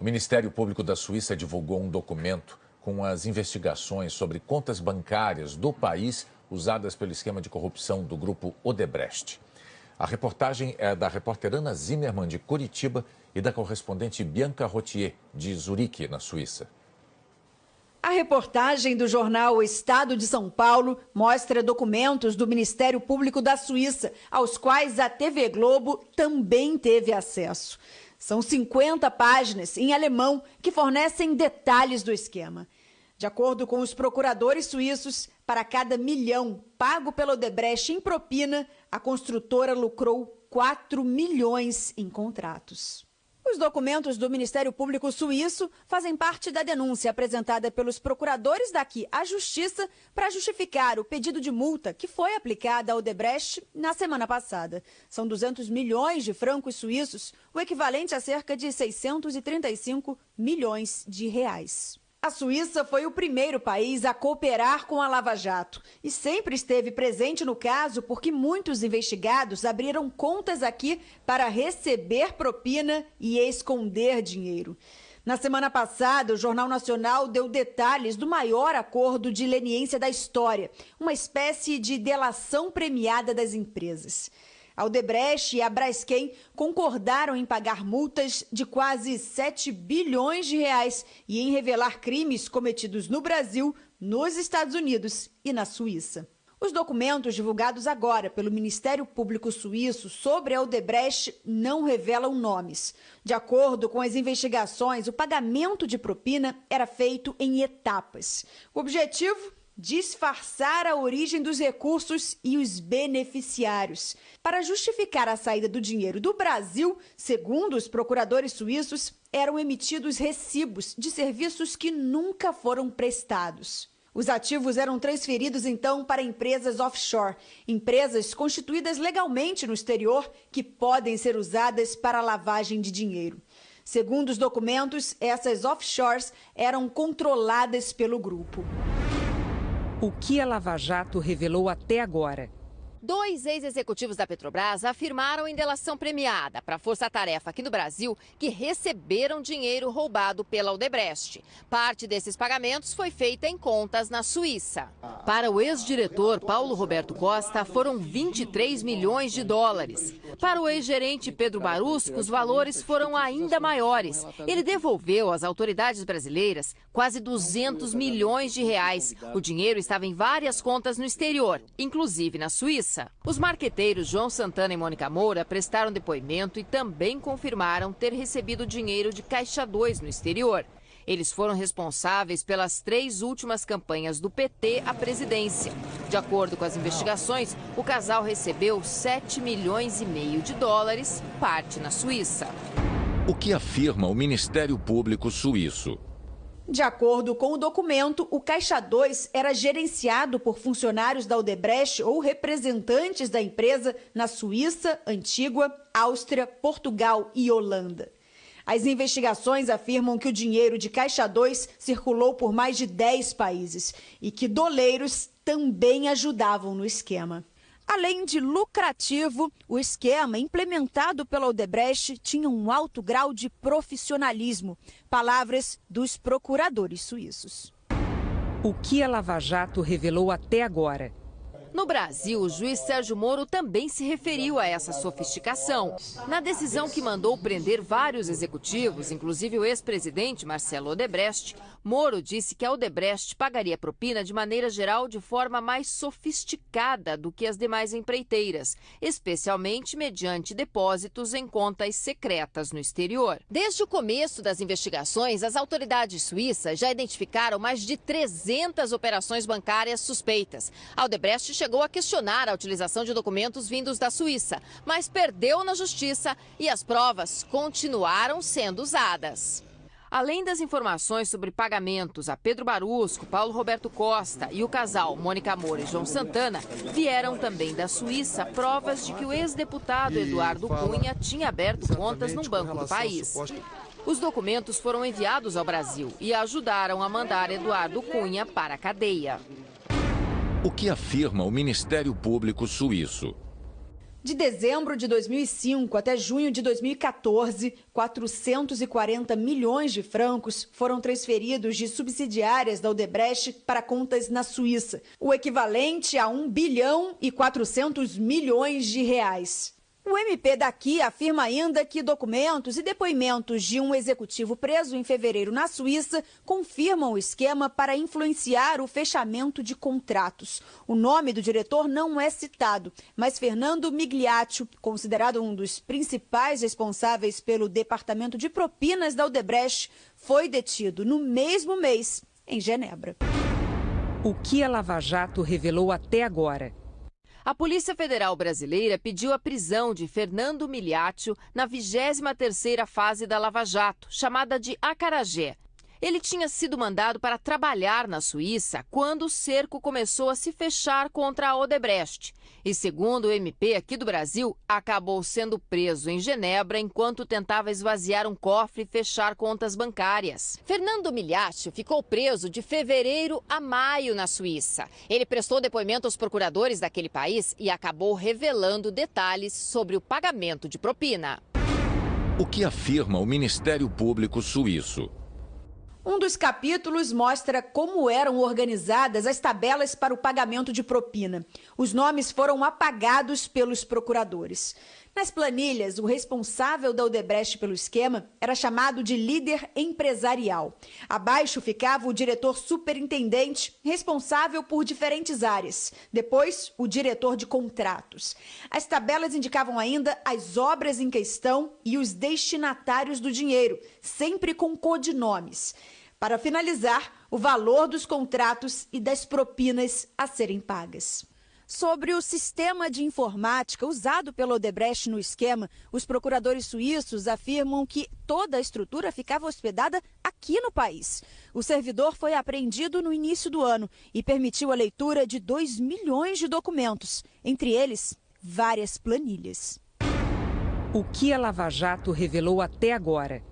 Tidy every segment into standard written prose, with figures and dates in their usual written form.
O Ministério Público da Suíça divulgou um documento com as investigações sobre contas bancárias do país usadas pelo esquema de corrupção do grupo Odebrecht. A reportagem é da repórter Ana Zimmermann, de Curitiba, e da correspondente Bianca Rottier, de Zurique, na Suíça. A reportagem do jornal O Estado de São Paulo mostra documentos do Ministério Público da Suíça, aos quais a TV Globo também teve acesso. São 50 páginas em alemão que fornecem detalhes do esquema. De acordo com os procuradores suíços, para cada milhão pago pela Odebrecht em propina, a construtora lucrou 4 milhões em contratos. Os documentos do Ministério Público Suíço fazem parte da denúncia apresentada pelos procuradores daqui à Justiça para justificar o pedido de multa que foi aplicada à Odebrecht na semana passada. São 200 milhões de francos suíços, o equivalente a cerca de 635 milhões de reais. A Suíça foi o primeiro país a cooperar com a Lava Jato e sempre esteve presente no caso porque muitos investigados abriram contas aqui para receber propina e esconder dinheiro. Na semana passada, o Jornal Nacional deu detalhes do maior acordo de leniência da história, uma espécie de delação premiada das empresas. A Odebrecht e a Braskem concordaram em pagar multas de quase 7 bilhões de reais e em revelar crimes cometidos no Brasil, nos Estados Unidos e na Suíça. Os documentos divulgados agora pelo Ministério Público Suíço sobre a Odebrecht não revelam nomes. De acordo com as investigações, o pagamento de propina era feito em etapas. O objetivo? Disfarçar a origem dos recursos e os beneficiários. Para justificar a saída do dinheiro do Brasil, segundo os procuradores suíços, eram emitidos recibos de serviços que nunca foram prestados. Os ativos eram transferidos, então, para empresas offshore, empresas constituídas legalmente no exterior que podem ser usadas para lavagem de dinheiro. Segundo os documentos, essas offshores eram controladas pelo grupo. O que a Lava Jato revelou até agora? 2 ex-executivos da Petrobras afirmaram em delação premiada para a Força Tarefa aqui no Brasil que receberam dinheiro roubado pela Odebrecht. Parte desses pagamentos foi feita em contas na Suíça. Para o ex-diretor Paulo Roberto Costa, foram 23 milhões de dólares. Para o ex-gerente Pedro Barusco, os valores foram ainda maiores. Ele devolveu às autoridades brasileiras quase 200 milhões de reais. O dinheiro estava em várias contas no exterior, inclusive na Suíça. Os marqueteiros João Santana e Mônica Moura prestaram depoimento e também confirmaram ter recebido dinheiro de Caixa 2 no exterior. Eles foram responsáveis pelas 3 últimas campanhas do PT à presidência. De acordo com as investigações, o casal recebeu 7 milhões e meio de dólares, parte na Suíça. O que afirma o Ministério Público Suíço? De acordo com o documento, o Caixa 2 era gerenciado por funcionários da Odebrecht ou representantes da empresa na Suíça, Antígua, Áustria, Portugal e Holanda. As investigações afirmam que o dinheiro de Caixa 2 circulou por mais de 10 países e que doleiros também ajudavam no esquema. Além de lucrativo, o esquema implementado pela Odebrecht tinha um alto grau de profissionalismo. Palavras dos procuradores suíços. O que a Lava Jato revelou até agora? No Brasil, o juiz Sérgio Moro também se referiu a essa sofisticação. Na decisão que mandou prender vários executivos, inclusive o ex-presidente Marcelo Odebrecht, Moro disse que a Odebrecht pagaria propina de maneira geral de forma mais sofisticada do que as demais empreiteiras, especialmente mediante depósitos em contas secretas no exterior. Desde o começo das investigações, as autoridades suíças já identificaram mais de 300 operações bancárias suspeitas. A Odebrecht chegou a questionar a utilização de documentos vindos da Suíça, mas perdeu na justiça e as provas continuaram sendo usadas. Além das informações sobre pagamentos a Pedro Barusco, Paulo Roberto Costa e o casal Mônica Moura e João Santana, vieram também da Suíça provas de que o ex-deputado Eduardo Cunha tinha aberto contas num banco do país. Os documentos foram enviados ao Brasil e ajudaram a mandar Eduardo Cunha para a cadeia. O que afirma o Ministério Público Suíço? De dezembro de 2005 até junho de 2014, 440 milhões de francos foram transferidos de subsidiárias da Odebrecht para contas na Suíça, o equivalente a 1 bilhão e 400 milhões de reais. O MP daqui afirma ainda que documentos e depoimentos de um executivo preso em fevereiro na Suíça confirmam o esquema para influenciar o fechamento de contratos. O nome do diretor não é citado, mas Fernando Migliaccio, considerado um dos principais responsáveis pelo departamento de propinas da Odebrecht, foi detido no mesmo mês em Genebra. O que a Lava Jato revelou até agora? A Polícia Federal Brasileira pediu a prisão de Fernando Migliaccio na 23ª fase da Lava Jato, chamada de Acarajé. Ele tinha sido mandado para trabalhar na Suíça quando o cerco começou a se fechar contra a Odebrecht. E, segundo o MP aqui do Brasil, acabou sendo preso em Genebra enquanto tentava esvaziar um cofre e fechar contas bancárias. Fernando Migliaccio ficou preso de fevereiro a maio na Suíça. Ele prestou depoimento aos procuradores daquele país e acabou revelando detalhes sobre o pagamento de propina. O que afirma o Ministério Público suíço? Um dos capítulos mostra como eram organizadas as tabelas para o pagamento de propina. Os nomes foram apagados pelos procuradores. Nas planilhas, o responsável da Odebrecht pelo esquema era chamado de líder empresarial. Abaixo ficava o diretor superintendente, responsável por diferentes áreas. Depois, o diretor de contratos. As tabelas indicavam ainda as obras em questão e os destinatários do dinheiro, sempre com codinomes. Para finalizar, o valor dos contratos e das propinas a serem pagas. Sobre o sistema de informática usado pela Odebrecht no esquema, os procuradores suíços afirmam que toda a estrutura ficava hospedada aqui no país. O servidor foi apreendido no início do ano e permitiu a leitura de 2 milhões de documentos, entre eles, várias planilhas. O que a Lava Jato revelou até agora?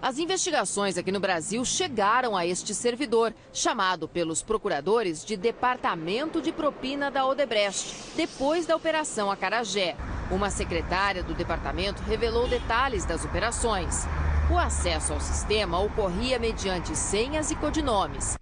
As investigações aqui no Brasil chegaram a este servidor, chamado pelos procuradores de Departamento de Propina da Odebrecht, depois da Operação Acarajé. Uma secretária do departamento revelou detalhes das operações. O acesso ao sistema ocorria mediante senhas e codinomes.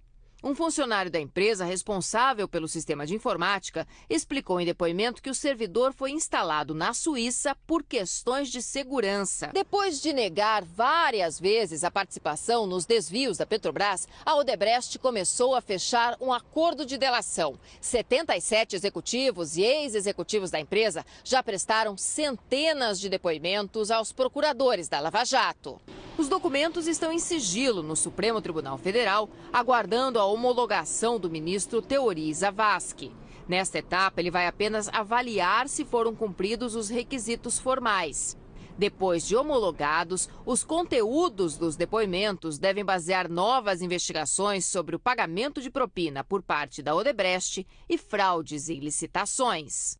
Um funcionário da empresa responsável pelo sistema de informática explicou em depoimento que o servidor foi instalado na Suíça por questões de segurança. Depois de negar várias vezes a participação nos desvios da Petrobras, a Odebrecht começou a fechar um acordo de delação. 77 executivos e ex-executivos da empresa já prestaram centenas de depoimentos aos procuradores da Lava Jato. Os documentos estão em sigilo no Supremo Tribunal Federal, aguardando a homologação do ministro Teori Zavascki. Nesta etapa, ele vai apenas avaliar se foram cumpridos os requisitos formais. Depois de homologados, os conteúdos dos depoimentos devem basear novas investigações sobre o pagamento de propina por parte da Odebrecht e fraudes em licitações.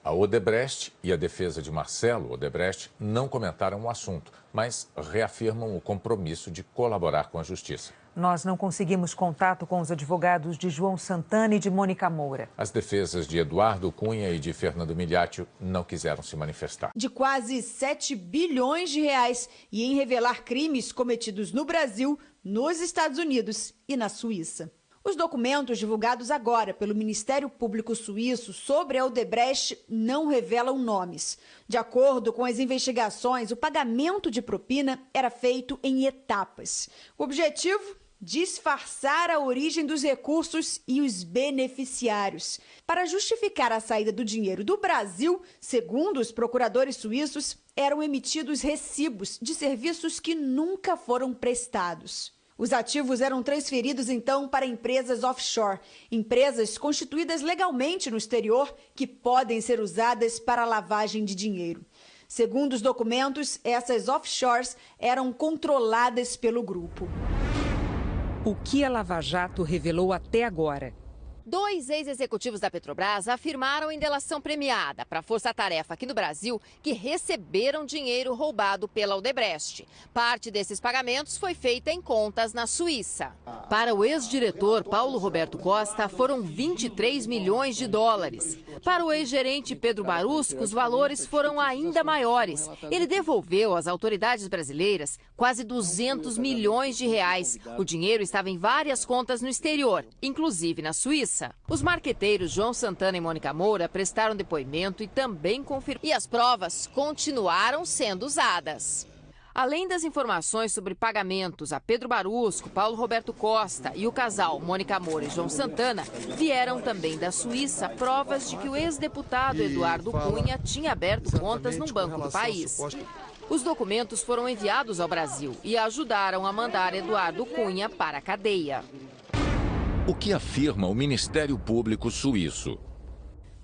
A Odebrecht e a defesa de Marcelo Odebrecht não comentaram o assunto, mas reafirmam o compromisso de colaborar com a Justiça. Nós não conseguimos contato com os advogados de João Santana e de Mônica Moura. As defesas de Eduardo Cunha e de Fernando Migliaccio não quiseram se manifestar. De quase 7 bilhões de reais e em revelar crimes cometidos no Brasil, nos Estados Unidos e na Suíça. Os documentos divulgados agora pelo Ministério Público Suíço sobre a Odebrecht não revelam nomes. De acordo com as investigações, o pagamento de propina era feito em etapas. O objetivo? Disfarçar a origem dos recursos e os beneficiários. Para justificar a saída do dinheiro do Brasil, segundo os procuradores suíços, eram emitidos recibos de serviços que nunca foram prestados. Os ativos eram transferidos, então, para empresas offshore, empresas constituídas legalmente no exterior que podem ser usadas para lavagem de dinheiro. Segundo os documentos, essas offshores eram controladas pelo grupo. O que a Lava Jato revelou até agora? 2 ex-executivos da Petrobras afirmaram em delação premiada para a Força Tarefa aqui no Brasil que receberam dinheiro roubado pela Odebrecht. Parte desses pagamentos foi feita em contas na Suíça. Para o ex-diretor Paulo Roberto Costa, foram 23 milhões de dólares. Para o ex-gerente Pedro Barusco, os valores foram ainda maiores. Ele devolveu às autoridades brasileiras quase 200 milhões de reais. O dinheiro estava em várias contas no exterior, inclusive na Suíça. Os marqueteiros João Santana e Mônica Moura prestaram depoimento e também confirmaram. E as provas continuaram sendo usadas. Além das informações sobre pagamentos a Pedro Barusco, Paulo Roberto Costa e o casal Mônica Moura e João Santana, vieram também da Suíça provas de que o ex-deputado Eduardo Cunha tinha aberto contas num banco do país. Os documentos foram enviados ao Brasil e ajudaram a mandar Eduardo Cunha para a cadeia. O que afirma o Ministério Público suíço?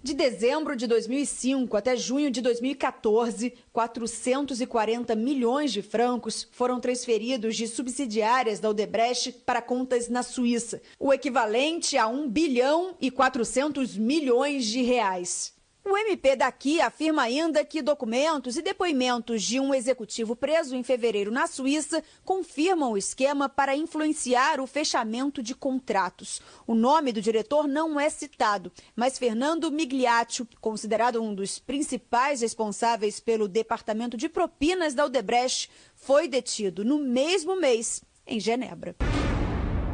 De dezembro de 2005 até junho de 2014, 440 milhões de francos foram transferidos de subsidiárias da Odebrecht para contas na Suíça, o equivalente a 1 bilhão e 400 milhões de reais. O MP daqui afirma ainda que documentos e depoimentos de um executivo preso em fevereiro na Suíça confirmam o esquema para influenciar o fechamento de contratos. O nome do diretor não é citado, mas Fernando Migliaccio, considerado um dos principais responsáveis pelo departamento de propinas da Odebrecht, foi detido no mesmo mês em Genebra.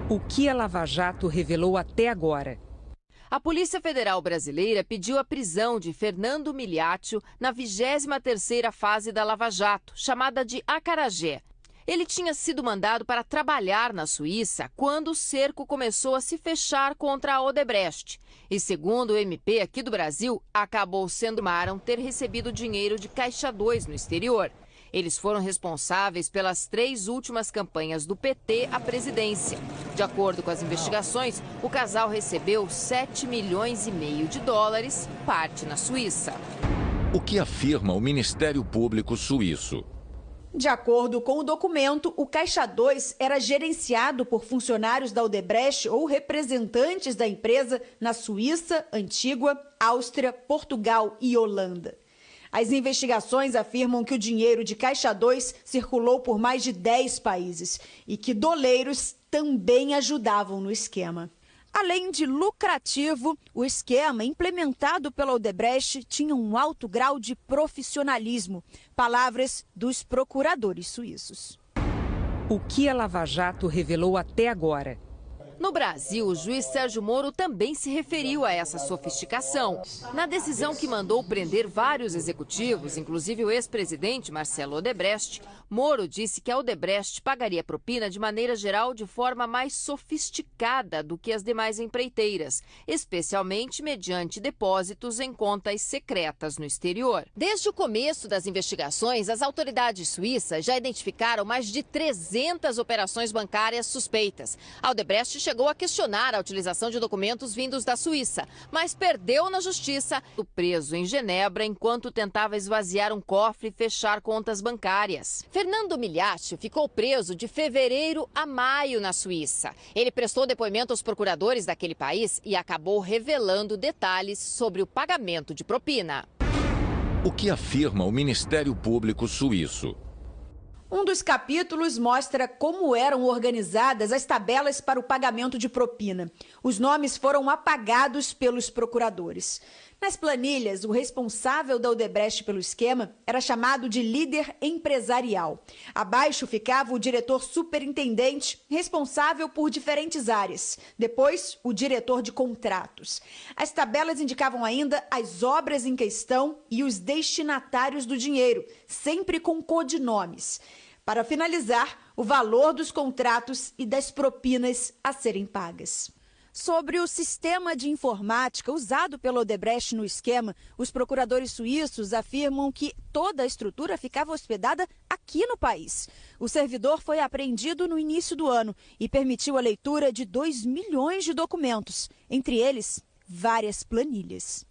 O que a Lava Jato revelou até agora? A Polícia Federal Brasileira pediu a prisão de Fernando Migliaccio na 23ª fase da Lava Jato, chamada de Acarajé. Ele tinha sido mandado para trabalhar na Suíça quando o cerco começou a se fechar contra a Odebrecht. E segundo o MP aqui do Brasil, acabou sendo ter recebido dinheiro de Caixa 2 no exterior. Eles foram responsáveis pelas 3 últimas campanhas do PT à presidência. De acordo com as investigações, o casal recebeu 7,5 milhões de dólares, parte na Suíça. O que afirma o Ministério Público suíço? De acordo com o documento, o Caixa 2 era gerenciado por funcionários da Odebrecht ou representantes da empresa na Suíça, Antígua, Áustria, Portugal e Holanda. As investigações afirmam que o dinheiro de Caixa 2 circulou por mais de 10 países e que doleiros também ajudavam no esquema. Além de lucrativo, o esquema implementado pela Odebrecht tinha um alto grau de profissionalismo, palavras dos procuradores suíços. O que a Lava Jato revelou até agora? No Brasil, o juiz Sérgio Moro também se referiu a essa sofisticação. Na decisão que mandou prender vários executivos, inclusive o ex-presidente Marcelo Odebrecht, Moro disse que a Odebrecht pagaria propina de maneira geral de forma mais sofisticada do que as demais empreiteiras, especialmente mediante depósitos em contas secretas no exterior. Desde o começo das investigações, as autoridades suíças já identificaram mais de 300 operações bancárias suspeitas. A Odebrecht chegou a questionar a utilização de documentos vindos da Suíça, mas perdeu na justiça o preso em Genebra enquanto tentava esvaziar um cofre e fechar contas bancárias. Fernando Migliaccio ficou preso de fevereiro a maio na Suíça. Ele prestou depoimento aos procuradores daquele país e acabou revelando detalhes sobre o pagamento de propina. O que afirma o Ministério Público suíço? Um dos capítulos mostra como eram organizadas as tabelas para o pagamento de propina. Os nomes foram apagados pelos procuradores. Nas planilhas, o responsável da Odebrecht pelo esquema era chamado de líder empresarial. Abaixo ficava o diretor superintendente, responsável por diferentes áreas. Depois, o diretor de contratos. As tabelas indicavam ainda as obras em questão e os destinatários do dinheiro, sempre com codinomes. Para finalizar, o valor dos contratos e das propinas a serem pagas. Sobre o sistema de informática usado pela Odebrecht no esquema, os procuradores suíços afirmam que toda a estrutura ficava hospedada aqui no país. O servidor foi apreendido no início do ano e permitiu a leitura de 2 milhões de documentos, entre eles, várias planilhas.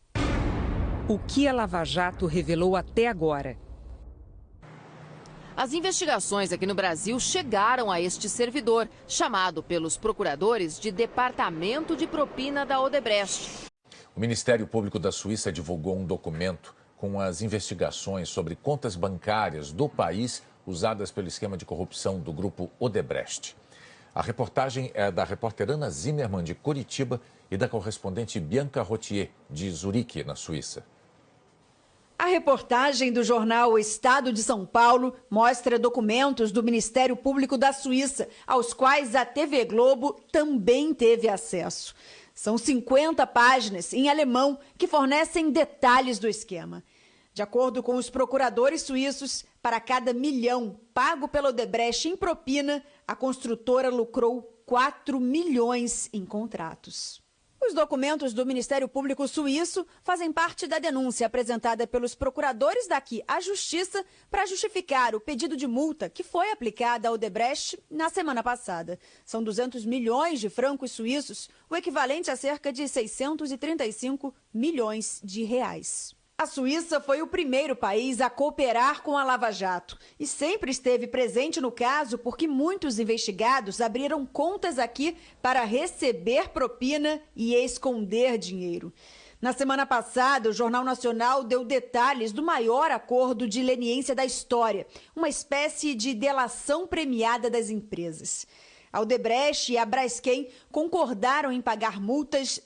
O que a Lava Jato revelou até agora? As investigações aqui no Brasil chegaram a este servidor, chamado pelos procuradores de Departamento de Propina da Odebrecht. O Ministério Público da Suíça divulgou um documento com as investigações sobre contas bancárias do país usadas pelo esquema de corrupção do grupo Odebrecht. A reportagem é da repórter Ana Zimmermann, de Curitiba, e da correspondente Bianca Rottier, de Zurique, na Suíça. A reportagem do jornal O Estado de São Paulo mostra documentos do Ministério Público da Suíça, aos quais a TV Globo também teve acesso. São 50 páginas em alemão que fornecem detalhes do esquema. De acordo com os procuradores suíços, para cada milhão pago pela Odebrecht em propina, a construtora lucrou 4 milhões em contratos. Os documentos do Ministério Público Suíço fazem parte da denúncia apresentada pelos procuradores daqui à Justiça para justificar o pedido de multa que foi aplicada à Odebrecht na semana passada. São 200 milhões de francos suíços, o equivalente a cerca de 635 milhões de reais. A Suíça foi o primeiro país a cooperar com a Lava Jato e sempre esteve presente no caso porque muitos investigados abriram contas aqui para receber propina e esconder dinheiro. Na semana passada, o Jornal Nacional deu detalhes do maior acordo de leniência da história, uma espécie de delação premiada das empresas. A Odebrecht e a Braskem concordaram em pagar multas